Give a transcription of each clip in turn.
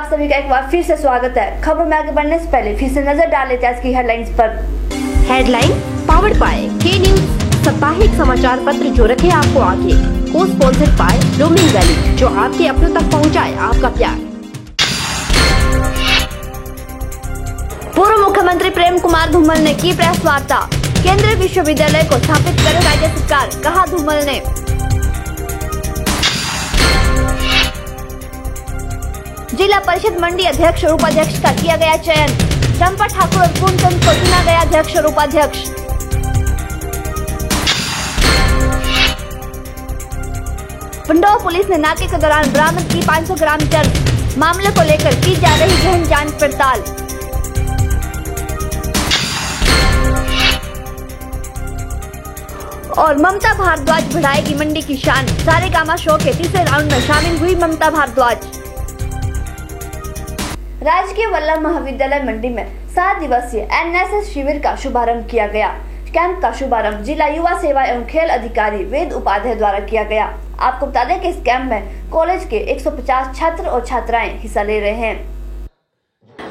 आप सभी का एक बार फिर से स्वागत है। खबरों में आगे बढ़ने से पहले फिर से नजर डाल लेते हैं आज की हेडलाइंस पर। हेडलाइन पावर्ड बाय के न्यूज, साप्ताहिक समाचार पत्र जो रखे आपको आगे। को स्पॉन्सर्ड बाय रोमिंग वैली, जो आपके अपनों तक पहुंचाए आपका प्यार। पूर्व मुख्यमंत्री प्रेम कुमार धूमल ने की प्रेस वार्ता। केंद्रीय विश्वविद्यालय को स्थापित करे राज्य सरकार, कहा धूमल ने। जिला परिषद मंडी अध्यक्ष और उपाध्यक्ष का किया गया चयन। चंपा ठाकुर और पूर्णचंद को चुना गया अध्यक्ष और उपाध्यक्ष। पंडोह पुलिस ने नाके के दौरान बरामद की 500 ग्राम चरस। मामले को लेकर की जा रही गहन जांच पड़ताल। और ममता भारद्वाज बढ़ाएगी मंडी की शान। सारेगामा शो के तीसरे राउंड में शामिल हुई ममता भारद्वाज। राजकीय वल्लभ महाविद्यालय मंडी में 7 दिवसीय एनएसएस शिविर का शुभारंभ किया गया। कैंप का शुभारंभ जिला युवा सेवा एवं खेल अधिकारी वेद उपाध्याय द्वारा किया गया। आपको बता दें कि इस कैंप में कॉलेज के 150 छात्र और छात्राएं हिस्सा ले रहे हैं।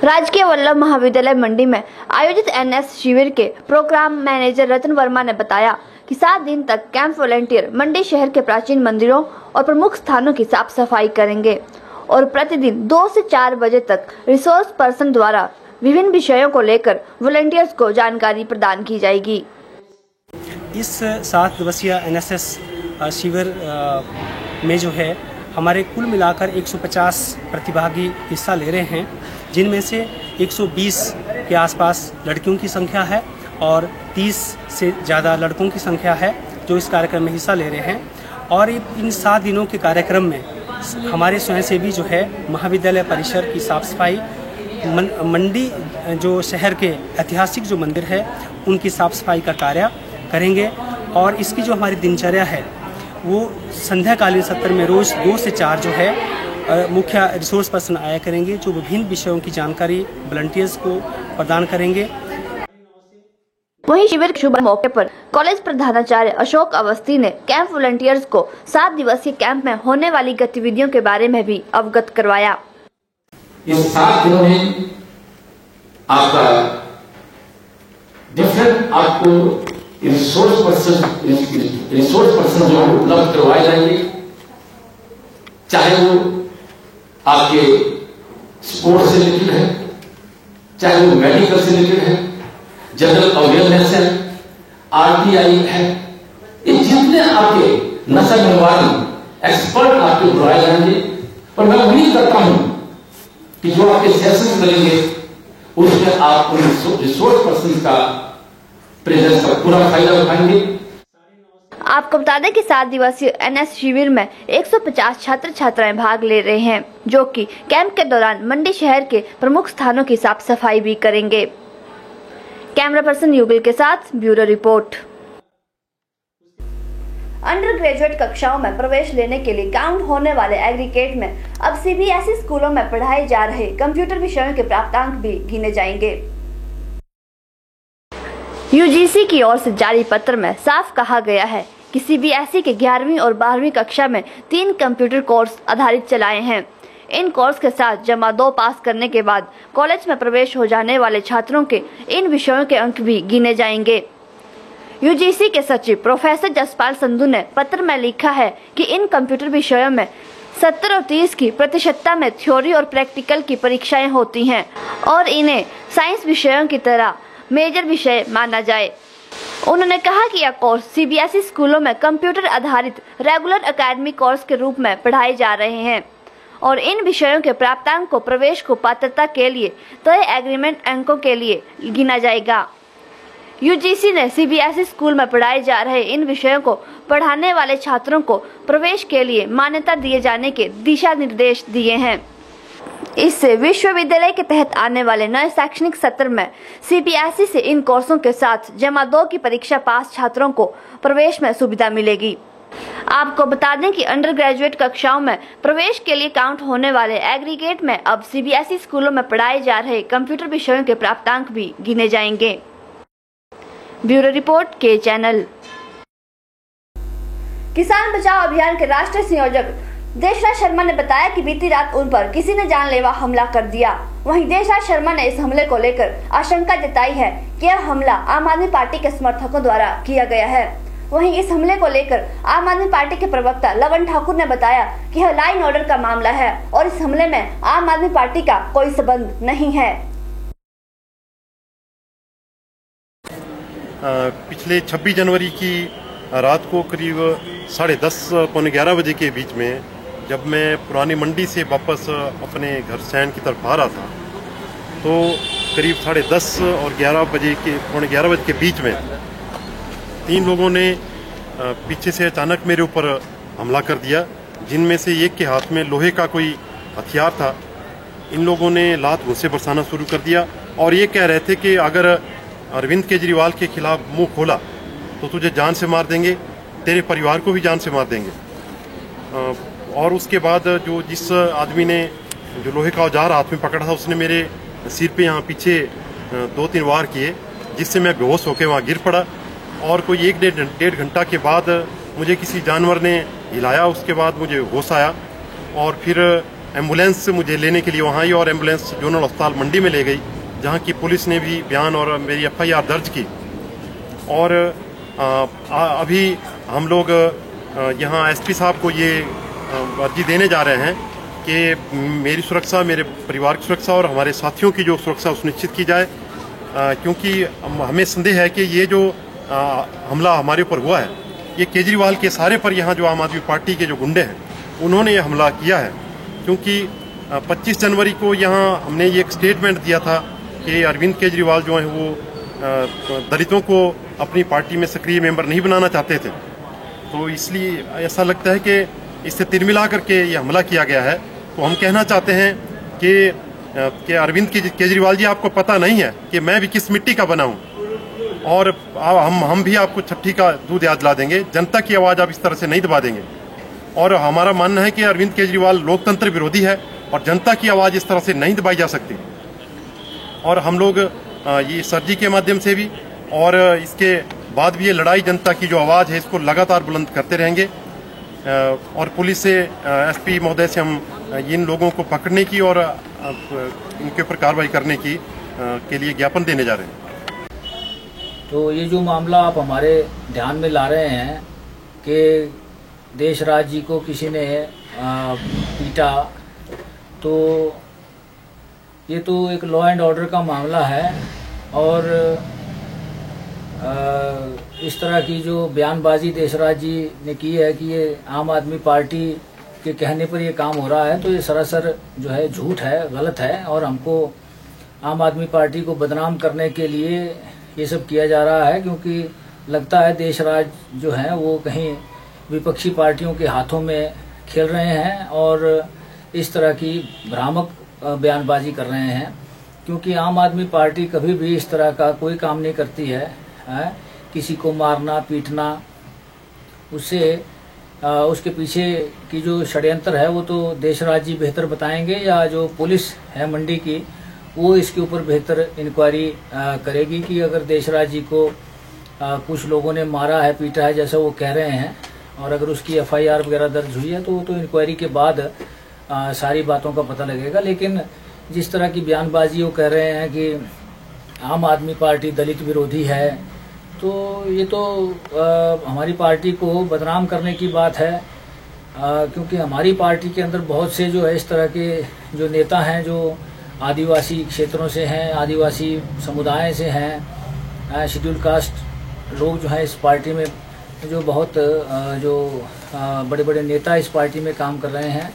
राजकीय वल्लभ महाविद्यालय मंडी में आयोजित एनएसएस शिविर के प्रोग्राम मैनेजर रतन वर्मा ने बताया कि 7 दिन तक कैंप वॉलंटियर मंडी शहर के प्राचीन मंदिरों और प्रमुख स्थानों की साफ सफाई करेंगे और प्रतिदिन 2 से 4 बजे तक रिसोर्स पर्सन द्वारा विभिन्न विषयों को लेकर वॉलंटियर्स को जानकारी प्रदान की जाएगी। इस 7 दिवसीय एनएसएस शिविर में जो है हमारे कुल मिलाकर 150 प्रतिभागी हिस्सा ले रहे हैं, जिनमें से 120 के आसपास लड़कियों की संख्या है और 30 से ज़्यादा लड़कों की संख्या है जो इस कार्यक्रम में हिस्सा ले रहे हैं। और इन 7 दिनों के कार्यक्रम में हमारे स्वयंसेवी जो है महाविद्यालय परिसर की साफ सफाई, मंडी जो शहर के ऐतिहासिक जो मंदिर है उनकी साफ सफाई का कार्य करेंगे। और इसकी जो हमारी दिनचर्या है वो संध्याकालीन सत्र में रोज 2 से 4 जो है मुख्य रिसोर्स पर्सन आया करेंगे, जो विभिन्न विषयों की जानकारी वॉलंटियर्स को प्रदान करेंगे। वहीं शिविर के शुभ मौके पर कॉलेज प्रधानाचार्य अशोक अवस्थी ने कैंप वॉलंटियर्स को 7 दिवसीय कैंप में होने वाली गतिविधियों के बारे में भी अवगत करवाया। इस 7 दिनों में आपका डिफरेंट आपको रिसोर्स पर्सन जो उपलब्ध करवाए जाएंगे, चाहे वो आपके स्पोर्ट्स से रिलेटेड है, चाहे वो मेडिकल से रिलेटेड है, जनरल अवेयरनेस है, आरटीआई है। ये जितने आपके नशा निवारण एक्सपर्ट आपके बुलाए जाएंगे। और मैं उम्मीद करता हूं कि जो आपके सेशंस करेंगे उसमें आप उन रिसोर्स पर्सन का प्रेजेंस का पूरा फायदा उठाएंगे। आपको बता दें कि 7 दिवसीय एनएस शिविर में 150 छात्र छात्राएं भाग ले रहे हैं, जो कि कैंप के दौरान मंडी शहर के प्रमुख स्थानों की साफ सफाई भी करेंगे। कैमरा पर्सन युगल के साथ ब्यूरो रिपोर्ट। अंडर ग्रेजुएट कक्षाओं में प्रवेश लेने के लिए काउंट होने वाले एग्रीगेट में अब सीबीएसई स्कूलों में पढ़ाए जा रहे कंप्यूटर विषयों के प्राप्तांक भी गिने जाएंगे। यूजीसी की ओर से जारी पत्र में साफ कहा गया है कि सीबीएसई के 11वीं और 12वीं कक्षा में 3 कंप्यूटर कोर्स आधारित चलाए हैं। इन कोर्स के साथ जमा 2 पास करने के बाद कॉलेज में प्रवेश हो जाने वाले छात्रों के इन विषयों के अंक भी गिने जाएंगे। यूजीसी के सचिव प्रोफेसर जसपाल संधू ने पत्र में लिखा है कि इन कंप्यूटर विषयों में 70 और 30 की प्रतिशतता में थ्योरी और प्रैक्टिकल की परीक्षाएं होती हैं और इन्हें साइंस विषयों की तरह मेजर विषय माना जाए। उन्होंने कहा कि यह कोर्स सीबीएसई स्कूलों में कंप्यूटर आधारित रेगुलर एकेडमिक कोर्स के रूप में पढ़ाए जा रहे हैं और इन विषयों के प्राप्तांक को प्रवेश को पात्रता के लिए तय एग्रीमेंट अंकों के लिए गिना जाएगा। यूजीसी ने सीबीएसई स्कूल में पढ़ाए जा रहे इन विषयों को पढ़ाने वाले छात्रों को प्रवेश के लिए मान्यता दिए जाने के दिशा निर्देश दिए हैं। इससे विश्वविद्यालय के तहत आने वाले नए शैक्षणिक सत्र में सीबीएसई से इन कोर्सों के साथ जमा 2 की परीक्षा पास छात्रों को प्रवेश में सुविधा मिलेगी। आपको बता दें कि अंडर ग्रेजुएट कक्षाओं में प्रवेश के लिए काउंट होने वाले एग्रीगेट में अब सीबीएसई स्कूलों में पढ़ाए जा रहे कंप्यूटर विषयों के प्राप्तांक भी गिने जाएंगे। ब्यूरो रिपोर्ट के चैनल। किसान बचाओ अभियान के राष्ट्रीय संयोजक देशराज शर्मा ने बताया कि बीती रात उन पर किसी ने जानलेवा हमला कर दिया। वहीं देशराज शर्मा ने इस हमले को लेकर आशंका जताई है कि यह हमला आम आदमी पार्टी के समर्थकों द्वारा किया गया है। वहीं इस हमले को लेकर आम आदमी पार्टी के प्रवक्ता लवन ठाकुर ने बताया कि यह लाइन ऑर्डर का मामला है और इस हमले में आम आदमी पार्टी का कोई संबंध नहीं है। पिछले 26 जनवरी की रात को करीब 10:30 पौने 11 बजे के बीच में जब मैं पुरानी मंडी से वापस अपने घर सैन की तरफ आ रहा था तो करीब 10:30 और 11 बजे के पौने 11 बजे के बीच में 3 लोगों ने पीछे से अचानक मेरे ऊपर हमला कर दिया, जिनमें से एक के हाथ में लोहे का कोई हथियार था। इन लोगों ने लात मुझसे बरसाना शुरू कर दिया और ये कह रहे थे कि अगर अरविंद केजरीवाल के खिलाफ मुंह खोला तो तुझे जान से मार देंगे, तेरे परिवार को भी जान से मार देंगे। और उसके बाद जिस आदमी ने जो लोहे का औजार हाथ में पकड़ा था उसने मेरे सिर पे यहाँ पीछे 2-3 वार किए, जिससे मैं बेहोश होकर वहाँ गिर पड़ा। और कोई 1-1.5 घंटा के बाद मुझे किसी जानवर ने हिलाया, उसके बाद मुझे होश आया और फिर एम्बुलेंस मुझे लेने के लिए वहाँ आई और एम्बुलेंस जोनल अस्पताल मंडी में ले गई, जहाँ की पुलिस ने भी बयान और मेरी FIR दर्ज की। और अभी हम लोग यहाँ SP साहब को ये अर्जी देने जा रहे हैं कि मेरी सुरक्षा, मेरे परिवार की सुरक्षा और हमारे साथियों की जो सुरक्षा सुनिश्चित की जाए, क्योंकि हमें संदेह है कि ये जो हमला हमारे ऊपर हुआ है ये केजरीवाल के सारे पर यहाँ जो आम आदमी पार्टी के जो गुंडे हैं उन्होंने ये हमला किया है। क्योंकि 25 जनवरी को यहाँ हमने ये एक स्टेटमेंट दिया था कि अरविंद केजरीवाल जो हैं वो दलितों को अपनी पार्टी में सक्रिय मेंबर नहीं बनाना चाहते थे, तो इसलिए ऐसा लगता है कि इससे तिरमिला करके ये हमला किया गया है। तो हम कहना चाहते हैं कि अरविंद केजरीवाल जी, आपको पता नहीं है कि मैं भी किस मिट्टी का बना हूँ और हम भी आपको छठी का दूध याद ला देंगे। जनता की आवाज़ आप इस तरह से नहीं दबा देंगे। और हमारा मानना है कि अरविंद केजरीवाल लोकतंत्र विरोधी है और जनता की आवाज़ इस तरह से नहीं दबाई जा सकती। और हम लोग ये सरजी के माध्यम से भी और इसके बाद भी ये लड़ाई जनता की जो आवाज़ है इसको लगातार बुलंद करते रहेंगे। और पुलिस से SP महोदय से हम इन लोगों को पकड़ने की और इनके ऊपर कार्रवाई करने की के लिए ज्ञापन देने जा रहे हैं। तो ये जो मामला आप हमारे ध्यान में ला रहे हैं कि देशराज जी को किसी ने पीटा, तो ये तो एक लॉ एंड ऑर्डर का मामला है। और इस तरह की जो बयानबाजी देशराज जी ने की है कि ये आम आदमी पार्टी के कहने पर ये काम हो रहा है, तो ये सरासर जो है झूठ है, गलत है। और हमको आम आदमी पार्टी को बदनाम करने के लिए ये सब किया जा रहा है, क्योंकि लगता है देशराज जो है वो कहीं विपक्षी पार्टियों के हाथों में खेल रहे हैं और इस तरह की भ्रामक बयानबाजी कर रहे हैं। क्योंकि आम आदमी पार्टी कभी भी इस तरह का कोई काम नहीं करती है, किसी को मारना पीटना। उससे उसके पीछे की जो षड्यंत्र है वो तो देशराज जी बेहतर बताएंगे, या जो पुलिस है मंडी की वो इसके ऊपर बेहतर इंक्वायरी करेगी कि अगर देशराज जी को कुछ लोगों ने मारा है, पीटा है जैसा वो कह रहे हैं, और अगर उसकी FIR वगैरह दर्ज हुई है तो इंक्वायरी के बाद सारी बातों का पता लगेगा। लेकिन जिस तरह की बयानबाजी वो कह रहे हैं कि आम आदमी पार्टी दलित विरोधी है, तो ये तो हमारी पार्टी को बदनाम करने की बात है। क्योंकि हमारी पार्टी के अंदर बहुत से जो है इस तरह के जो नेता हैं जो आदिवासी क्षेत्रों से हैं, आदिवासी समुदाय से हैं, शेड्यूल कास्ट लोग जो हैं इस पार्टी में जो बहुत जो बड़े बड़े नेता इस पार्टी में काम कर रहे हैं।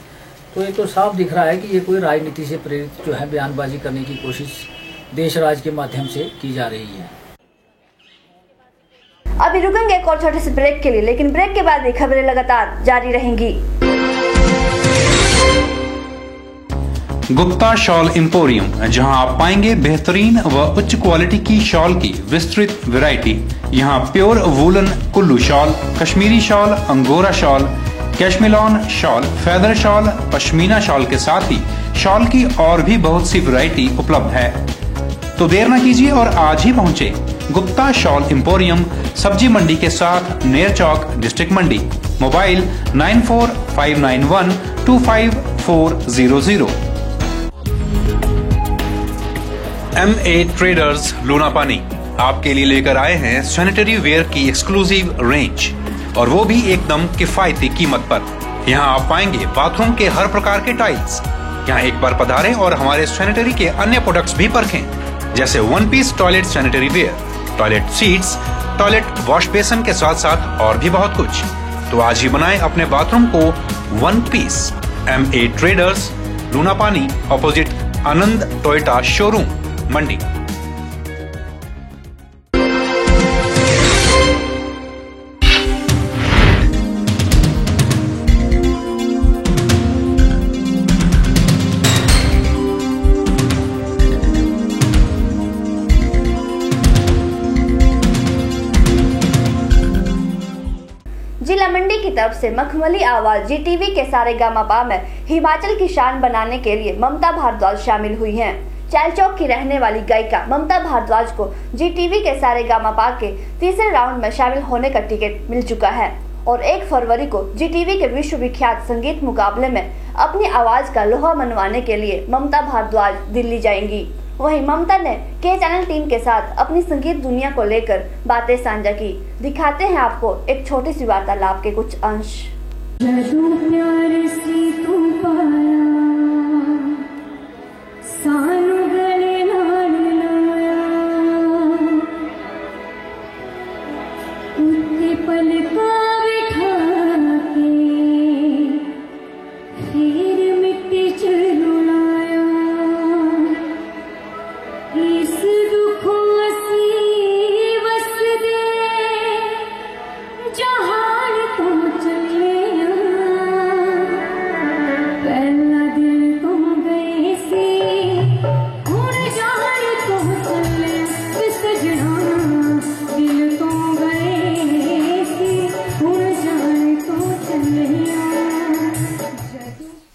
तो ये तो साफ दिख रहा है कि ये कोई राजनीति से प्रेरित जो है बयानबाजी करने की कोशिश देशराज के माध्यम से की जा रही है। अभी रुकेंगे एक और छोटे से ब्रेक के लिए, लेकिन ब्रेक के बाद भी खबरें लगातार जारी रहेंगी। गुप्ता शॉल एम्पोरियम, जहां आप पाएंगे बेहतरीन व उच्च क्वालिटी की शॉल की विस्तृत वैरायटी। यहां pure woollen Kullu shawl, Kashmiri shawl, angora shawl, cashmilon shawl, feather shawl, pashmina shawl के साथ ही शॉल की और भी बहुत सी वैरायटी उपलब्ध है। तो देर न कीजिए और आज ही पहुंचे गुप्ता शॉल एम्पोरियम, सब्जी मंडी के साथ नेर चौक, डिस्ट्रिक्ट मंडी। मोबाइल 9459125400। MA ट्रेडर्स लूनापानी आपके लिए लेकर आए हैं सैनिटरी वेयर की एक्सक्लूसिव रेंज, और वो भी एकदम किफायती कीमत पर। यहाँ आप पाएंगे बाथरूम के हर प्रकार के टाइल्स। यहाँ एक बार पधारें और हमारे सैनिटरी के अन्य प्रोडक्ट्स भी परखें, जैसे 1 piece toilet sanitary ware, toilet seats, toilet wash basin के साथ साथ और भी बहुत कुछ। तो आज ही बनाएं अपने बाथरूम को 1 पीस। MA ट्रेडर्स लूनापानी, ऑपोजिट आनंद टोयोटा शोरूम, मंडी। जिला मंडी की तरफ से मखमली आवाज GTV के सारेगामापा में हिमाचल की शान बनाने के लिए ममता भारद्वाज शामिल हुई हैं। चालचौक की रहने वाली गायिका ममता भारद्वाज को GTV के सारेगामापा के तीसरे राउंड में शामिल होने का टिकट मिल चुका है और 1 फरवरी को GTV के विश्व विख्यात संगीत मुकाबले में अपनी आवाज का लोहा मनवाने के लिए ममता भारद्वाज दिल्ली जाएंगी। वहीं ममता ने के चैनल टीम के साथ अपनी संगीत दुनिया को लेकर बातें साझा की। दिखाते हैं आपको एक छोटी सी वार्तालाप के कुछ अंश।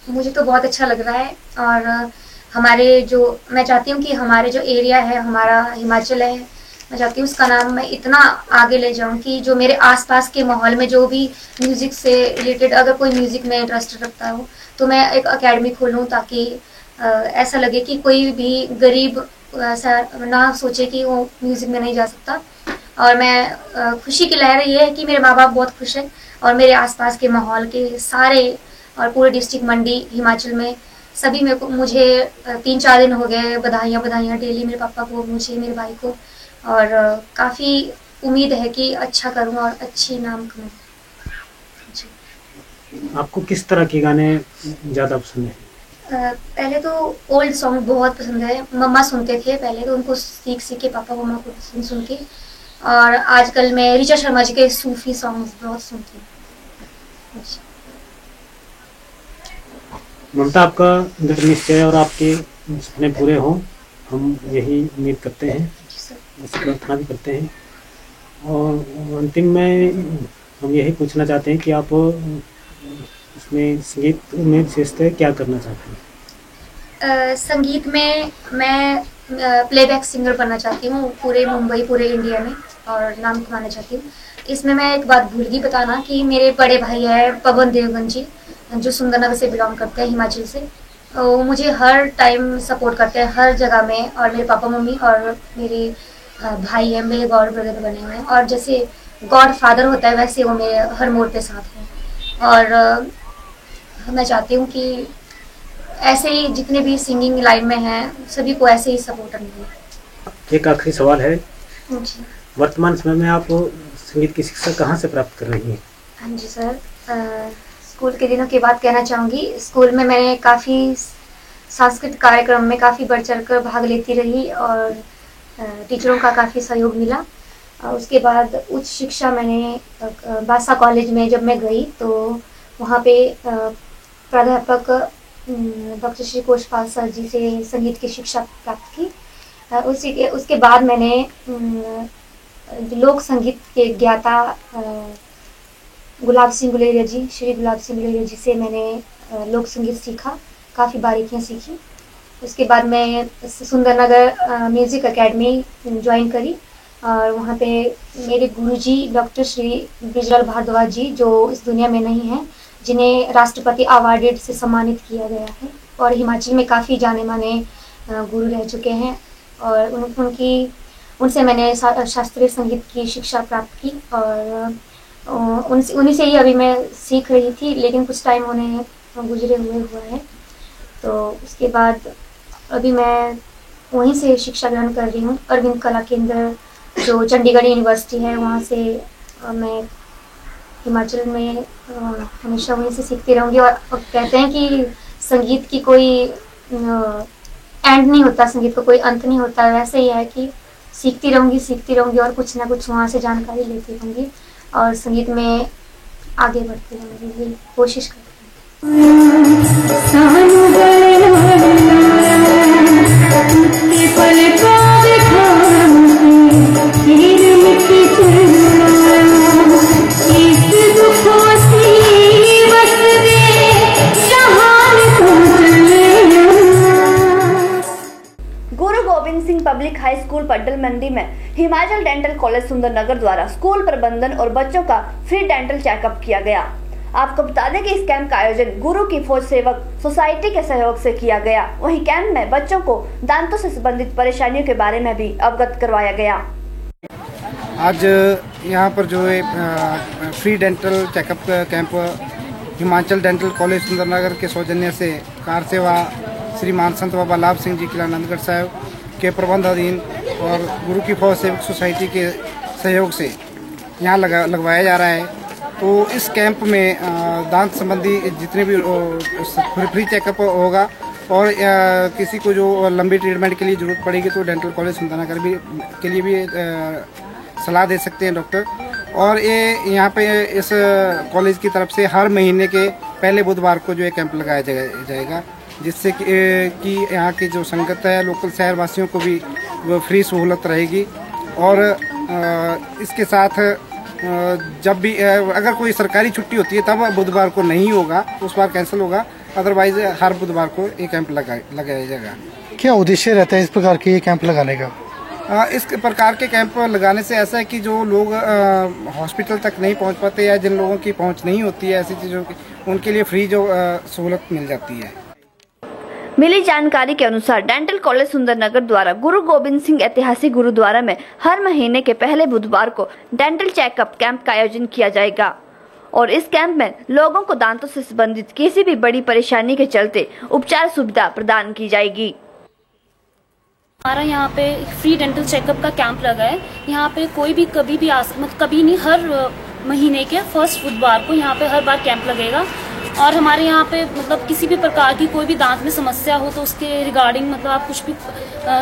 मुझे तो बहुत अच्छा लग रहा है और हमारे जो मैं चाहती हूँ कि हमारे जो एरिया है, हमारा हिमाचल है, मैं चाहती हूँ उसका नाम मैं इतना आगे ले जाऊँ कि जो मेरे आसपास के माहौल में जो भी म्यूज़िक से रिलेटेड अगर कोई म्यूज़िक में इंटरेस्ट रखता हो तो मैं एक एकेडमी खोलूँ, ताकि ऐसा लगे कि कोई भी गरीब ऐसा ना सोचे कि वो म्यूज़िक में नहीं जा सकता। और मैं खुशी की लहर ये है कि मेरे माँ बाप बहुत खुश हैं और मेरे आसपास के माहौल के सारे और पूरे डिस्ट्रिक्ट मंडी हिमाचल में सभी मुझे 3-4 दिन हो गए बधाइयाँ डेली मेरे पापा को, मुझे, मेरे भाई को, और काफ़ी उम्मीद है कि अच्छा करूँ और अच्छी नाम करूँ। आपको किस तरह के गाने ज़्यादा पसंद है? पहले तो ओल्ड सॉन्ग बहुत पसंद है। मम्मा सुनते थे पहले, तो उनको सीख के पापा मम्मा को सुन के, और आजकल मैं ऋचा शर्मा जी के सूफी सॉन्ग्स बहुत सुनती हूँ। ममता, आपका दृढ़ निश्चय और आपके सपने पूरे हों, हम यही उम्मीद करते हैं, प्रार्थना भी करते हैं। और अंतिम में हम यही पूछना चाहते हैं कि आप उसमें संगीत में विशेषतः क्या करना चाहते हैं? संगीत में मैं प्लेबैक सिंगर बनना चाहती हूँ पूरे मुंबई, पूरे इंडिया में, और नाम कमाना चाहती हूँ। इसमें मैं एक बात भूल गई बताना कि मेरे बड़े भाई है पवन देवगन जी, जो सुंदरनगर से बिलोंग करते हैं, हिमाचल से। वो मुझे हर टाइम सपोर्ट करते हैं हर जगह में, और मेरे पापा मम्मी और मेरे भाई हैं, मेरे गॉड ब्रदर बने हुए हैं, और जैसे गॉड फादर होता है वैसे वो मेरे हर मोड़ पे साथ हैं। और मैं चाहती हूँ कि ऐसे ही जितने भी सिंगिंग लाइन में हैं सभी को ऐसे ही सपोर्ट मिले। एक आखिरी सवाल है जी। वर्तमान समय में आप संगीत की शिक्षा कहाँ से प्राप्त कर रही हैं? हाँ जी सर, स्कूल के दिनों की बात कहना चाहूँगी। स्कूल में मैंने काफ़ी सांस्कृतिक कार्यक्रम में काफ़ी बढ़ चढ़ कर भाग लेती रही और टीचरों का काफ़ी सहयोग मिला। उसके बाद उच्च शिक्षा मैंने बासा कॉलेज में जब मैं गई तो वहाँ पे प्राध्यापक डॉक्टर श्री कोशपाल सर जी से संगीत की शिक्षा प्राप्त की। उसके बाद मैंने लोक संगीत के ज्ञाता गुलाब सिंह गुलेरिया जी, श्री गुलाब सिंह गुलेरिया जी से मैंने लोक संगीत सीखा, काफ़ी बारीकियाँ सीखी। उसके बाद मैं सुंदरनगर म्यूज़िक एकेडमी ज्वाइन करी और वहाँ पे मेरे गुरुजी डॉक्टर श्री ब्रिजलाल भारद्वाज जी, जो इस दुनिया में नहीं हैं, जिन्हें राष्ट्रपति अवार्डेड से सम्मानित किया गया है और हिमाचल में काफ़ी जाने माने गुरु रह चुके हैं। और उनसे मैंने शास्त्रीय संगीत की शिक्षा प्राप्त की और उन्हीं से ही अभी मैं सीख रही थी, लेकिन कुछ टाइम उन्हें गुजरे हुआ है। तो उसके बाद अभी मैं वहीं से शिक्षा ग्रहण कर रही हूँ। अरविंद कला केंद्र जो चंडीगढ़ यूनिवर्सिटी है, वहाँ से मैं हिमाचल में हमेशा वहीं से सीखती रहूँगी। और कहते हैं कि संगीत की कोई एंड नहीं होता, संगीत का कोई अंत नहीं होता। वैसे ही है कि सीखती रहूँगी और कुछ ना कुछ वहाँ से जानकारी लेती रहूँगी और संगीत में आगे बढ़ती रहूँगी, ये कोशिश करती Guru Gobind Singh public high school Paddal Mandi में हिमाचल डेंटल कॉलेज सुंदरनगर द्वारा स्कूल प्रबंधन और बच्चों का फ्री डेंटल चेकअप किया गया। आपको बता दें कि इस कैंप का आयोजन गुरु की फौज सेवक सोसाइटी के सहयोग से किया गया। वहीं कैंप में बच्चों को दांतों से संबंधित परेशानियों के बारे में भी अवगत करवाया गया। आज यहाँ पर जो है free dental checkup camp Himachal dental college Sundernagar के सौजन्य से कार सेवा श्रीमान संत बाबा लाभ सिंह जी किला नंदगढ़ साहब के प्रबंधाधीन और गुरु की फौज सेवक सोसाइटी के सहयोग से यहाँ लगवाया जा रहा है। तो इस कैंप में दांत संबंधी जितने भी फ्री चेकअप होगा और किसी को जो लंबी ट्रीटमेंट के लिए ज़रूरत पड़ेगी तो डेंटल कॉलेज सुंदरनगर के लिए भी सलाह दे सकते हैं डॉक्टर। और ये यहाँ पे इस कॉलेज की तरफ से हर महीने के पहले बुधवार को जो है कैंप लगाया जाएगा, जिससे कि यहाँ की जो संगत है लोकल शहर वासियों को भी वो फ्री सहूलत रहेगी। और इसके साथ जब भी अगर कोई सरकारी छुट्टी होती है तब बुधवार को नहीं होगा, तो उस बार कैंसिल होगा, अदरवाइज हर बुधवार को ये कैंप लगाया जाएगा। क्या उद्देश्य रहता है इस प्रकार के ये कैंप लगाने का? इस प्रकार के कैंप लगाने से ऐसा है कि जो लोग हॉस्पिटल तक नहीं पहुंच पाते या जिन लोगों की पहुंच नहीं होती है ऐसी चीज़ों की, उनके लिए फ्री जो सहूलत मिल जाती है। मिली जानकारी के अनुसार डेंटल कॉलेज सुंदरनगर द्वारा गुरु गोविंद सिंह ऐतिहासिक गुरुद्वारा में हर महीने के पहले बुधवार को डेंटल चेकअप कैंप का आयोजन किया जाएगा और इस कैंप में लोगों को दांतों से संबंधित किसी भी बड़ी परेशानी के चलते उपचार सुविधा प्रदान की जाएगी। हमारा यहाँ पे फ्री डेंटल चेकअप का कैंप लगा है। यहाँ पे कोई भी कभी भी कभी नहीं, हर महीने के फर्स्ट बुधवार को यहाँ पे हर बार कैंप लगेगा। और हमारे यहाँ पे मतलब किसी भी प्रकार की कोई भी दांत में समस्या हो तो उसके रिगार्डिंग मतलब आप कुछ भी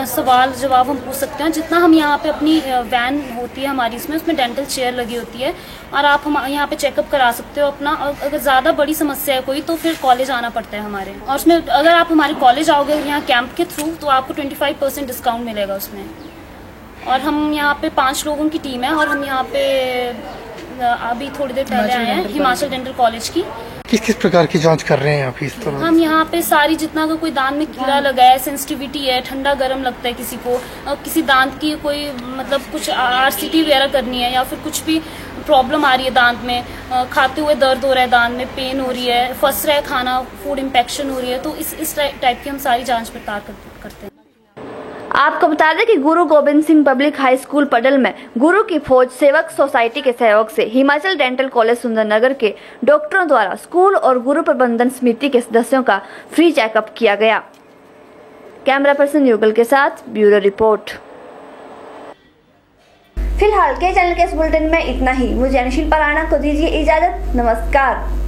सवाल जवाब हम पूछ सकते हैं। जितना हम यहाँ पे अपनी वैन होती है हमारी, उसमें डेंटल चेयर लगी होती है और आप हम यहाँ पे चेकअप करा सकते हो अपना। और अगर ज़्यादा बड़ी समस्या है कोई तो फिर कॉलेज आना पड़ता है हमारे। और उसमें अगर आप हमारे कॉलेज आओगे यहाँ कैंप के थ्रू तो आपको 25% डिस्काउंट मिलेगा उसमें। और हम यहाँ पे 5 लोगों की टीम है और हम यहाँ पे अभी थोड़ी देर पहले आए हैं हिमाचल डेंटल कॉलेज की। किस किस प्रकार की जांच कर रहे हैं आप इस तरह? हम यहाँ पे सारी जितना का कोई दांत में कीड़ा लगा है, सेंसिटिविटी है, ठंडा गर्म लगता है किसी को, किसी दांत की कोई मतलब कुछ RCT वगैरह करनी है या फिर कुछ भी प्रॉब्लम आ रही है दांत में, खाते हुए दर्द हो रहा है, दांत में पेन हो रही है, फंस रहा है खाना, फूड इन्फेक्शन हो रही है, तो इस टाइप की हम सारी जाँच पड़ताल करते हैं। आपको बता दें कि गुरु Gobind Singh public high school पडल में गुरु की फौज सेवक सोसाइटी के सहयोग से हिमाचल डेंटल कॉलेज सुंदरनगर के डॉक्टरों द्वारा स्कूल और गुरु प्रबंधन समिति के सदस्यों का फ्री चेकअप किया गया। कैमरा पर्सन युगल के साथ ब्यूरो रिपोर्ट। फिलहाल के चैनल के इस बुलेटिन में इतना ही। मुझे अनिशिल पराना को दीजिए इजाजत। नमस्कार।